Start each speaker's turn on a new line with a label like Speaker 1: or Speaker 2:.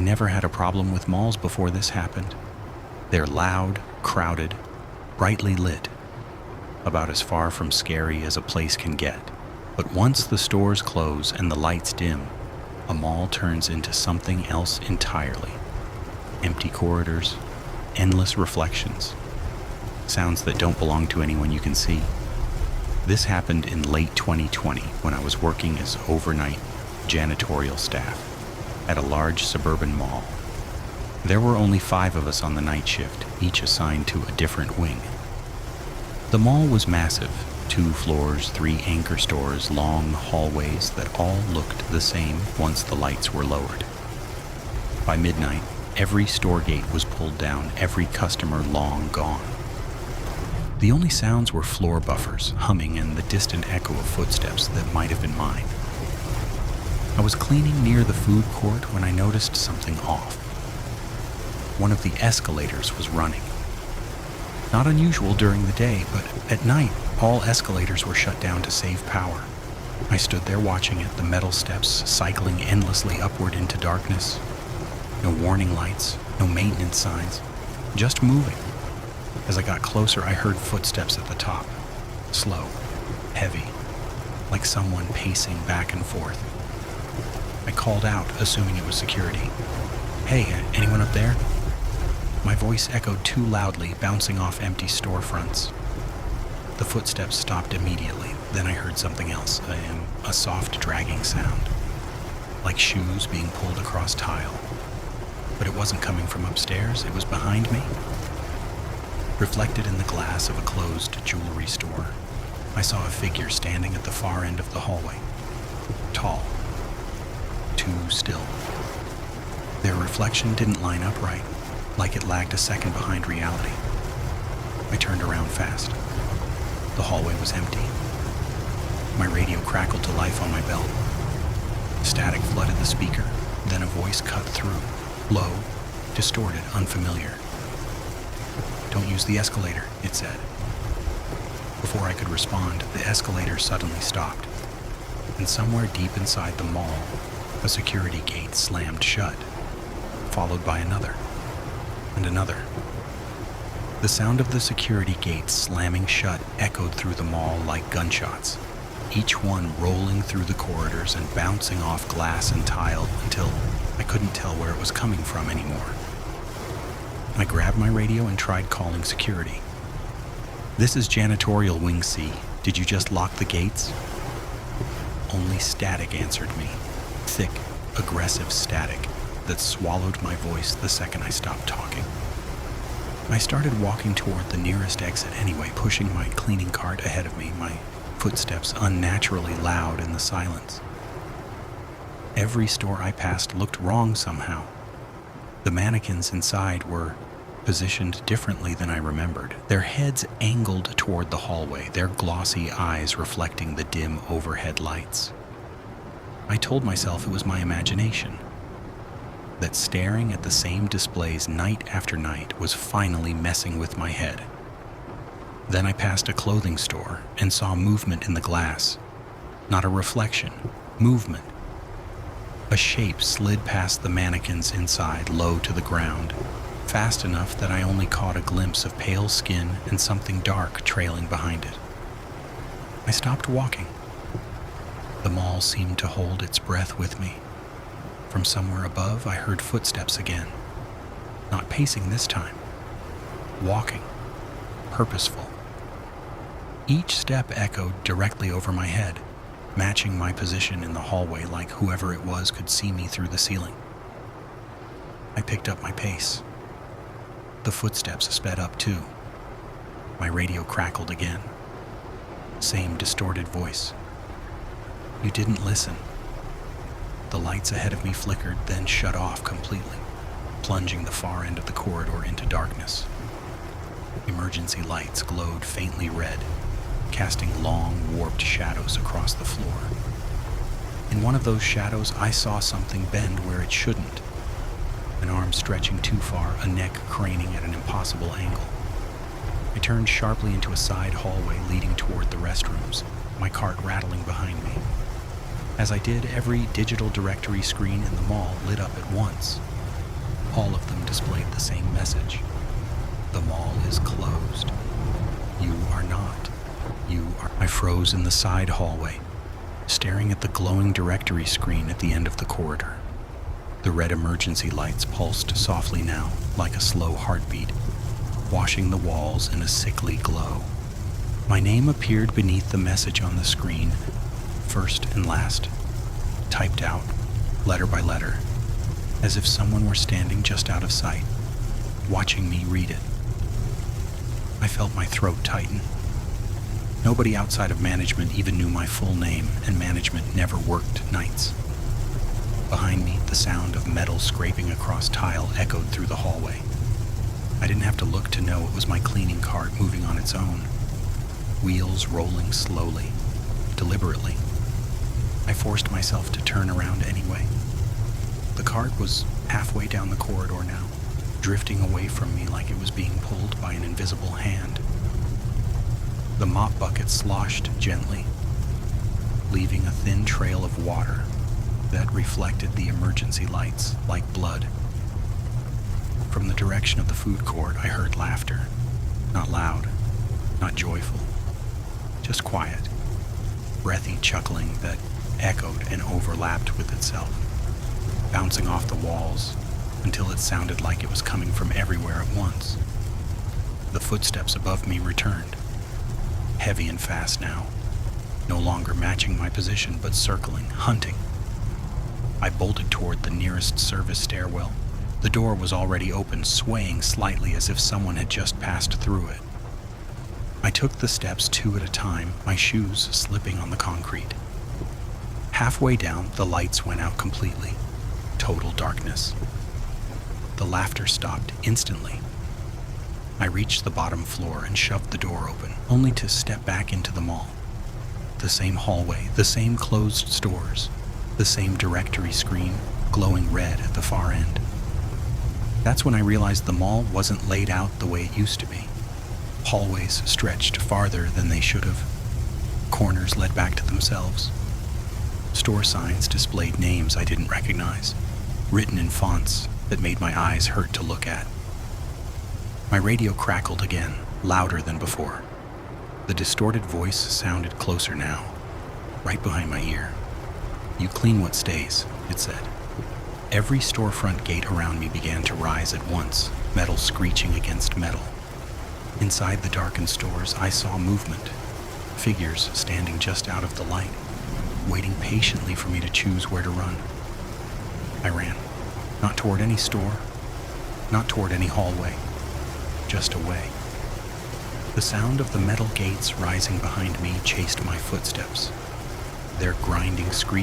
Speaker 1: never had a problem with malls before this happened. They're loud, crowded, brightly lit, about as far from scary as a place can get. But once the stores close and the lights dim, a mall turns into something else entirely. Empty corridors, endless reflections, sounds that don't belong to anyone you can see. This happened in late 2020 when I was working as overnight janitorial staff at a large suburban mall. There were only 5 of us on the night shift, each assigned to a different wing. The mall was massive, 2 floors, 3 anchor stores, long hallways that all looked the same once the lights were lowered. By midnight, every store gate was pulled down, every customer long gone. The only sounds were floor buffers, humming, and the distant echo of footsteps that might have been mine. I was cleaning near the food court when I noticed something off. One of the escalators was running. Not unusual during the day, but at night, all escalators were shut down to save power. I stood there watching it, the metal steps cycling endlessly upward into darkness. No warning lights, no maintenance signs, just moving. As I got closer, I heard footsteps at the top, slow, heavy, like someone pacing back and forth. I called out, assuming it was security. "Hey, anyone up there?" My voice echoed too loudly, bouncing off empty storefronts. The footsteps stopped immediately. Then I heard something else, a soft dragging sound, like shoes being pulled across tile. But it wasn't coming from upstairs, it was behind me. Reflected in the glass of a closed jewelry store, I saw a figure standing at the far end of the hallway. Tall. Too still. Their reflection didn't line up right, like it lagged a second behind reality. I turned around fast. The hallway was empty. My radio crackled to life on my belt. Static flooded the speaker, then a voice cut through, low, distorted, unfamiliar. "Don't use the escalator," it said. Before I could respond, the escalator suddenly stopped, and somewhere deep inside the mall, a security gate slammed shut, followed by another, and another. The sound of the security gate slamming shut echoed through the mall like gunshots, each one rolling through the corridors and bouncing off glass and tile until I couldn't tell where it was coming from anymore. I grabbed my radio and tried calling security. "This is Janitorial Wing C. Did you just lock the gates?" Only static answered me. Thick, aggressive static that swallowed my voice the second I stopped talking. I started walking toward the nearest exit anyway, pushing my cleaning cart ahead of me, my footsteps unnaturally loud in the silence. Every store I passed looked wrong somehow. The mannequins inside were positioned differently than I remembered, their heads angled toward the hallway, their glossy eyes reflecting the dim overhead lights. I told myself it was my imagination, that staring at the same displays night after night was finally messing with my head. Then I passed a clothing store and saw movement in the glass. Not a reflection, movement. A shape slid past the mannequins inside, low to the ground, fast enough that I only caught a glimpse of pale skin and something dark trailing behind it. I stopped walking. The mall seemed to hold its breath with me. From somewhere above, I heard footsteps again. Not pacing this time. Walking. Purposeful. Each step echoed directly over my head, matching my position in the hallway like whoever it was could see me through the ceiling. I picked up my pace. The footsteps sped up too. My radio crackled again. Same distorted voice. "You didn't listen." The lights ahead of me flickered, then shut off completely, plunging the far end of the corridor into darkness. Emergency lights glowed faintly red, casting long, warped shadows across the floor. In one of those shadows, I saw something bend where it shouldn't. An arm stretching too far, a neck craning at an impossible angle. I turned sharply into a side hallway leading toward the restrooms, my cart rattling behind me. As I did, every digital directory screen in the mall lit up at once, All of them displayed the same message. The mall is closed. You are not. You are. I froze in the side hallway, staring at the glowing directory screen at the end of the corridor. The red emergency lights pulsed softly now, like a slow heartbeat, washing the walls in a sickly glow. My name appeared beneath the message on the screen, first and last, typed out, letter by letter, as if someone were standing just out of sight, watching me read it. I felt my throat tighten. Nobody outside of management even knew my full name, and management never worked nights. Behind me, the sound of metal scraping across tile echoed through the hallway. I didn't have to look to know it was my cleaning cart moving on its own, wheels rolling slowly, deliberately. I forced myself to turn around anyway. The cart was halfway down the corridor now, drifting away from me like it was being pulled by an invisible hand. The mop bucket sloshed gently, leaving a thin trail of water that reflected the emergency lights like blood. From the direction of the food court, I heard laughter. Not loud, not joyful, just quiet, breathy chuckling that echoed and overlapped with itself, bouncing off the walls until it sounded like it was coming from everywhere at once. The footsteps above me returned, heavy and fast now, no longer matching my position but circling, hunting. I bolted toward the nearest service stairwell. The door was already open, swaying slightly as if someone had just passed through it. I took the steps 2 at a time, my shoes slipping on the concrete. Halfway down, the lights went out completely. Total darkness. The laughter stopped instantly. I reached the bottom floor and shoved the door open, only to step back into the mall. The same hallway, the same closed stores, the same directory screen glowing red at the far end. That's when I realized the mall wasn't laid out the way it used to be. Hallways stretched farther than they should have. Corners led back to themselves. Store signs displayed names I didn't recognize, written in fonts that made my eyes hurt to look at. My radio crackled again, louder than before. The distorted voice sounded closer now, right behind my ear. "You clean what stays," it said. Every storefront gate around me began to rise at once, metal screeching against metal. Inside the darkened stores, I saw movement, figures standing just out of the light, waiting patiently for me to choose where to run. I ran, not toward any store, not toward any hallway, just away. The sound of the metal gates rising behind me chased my footsteps, their grinding screech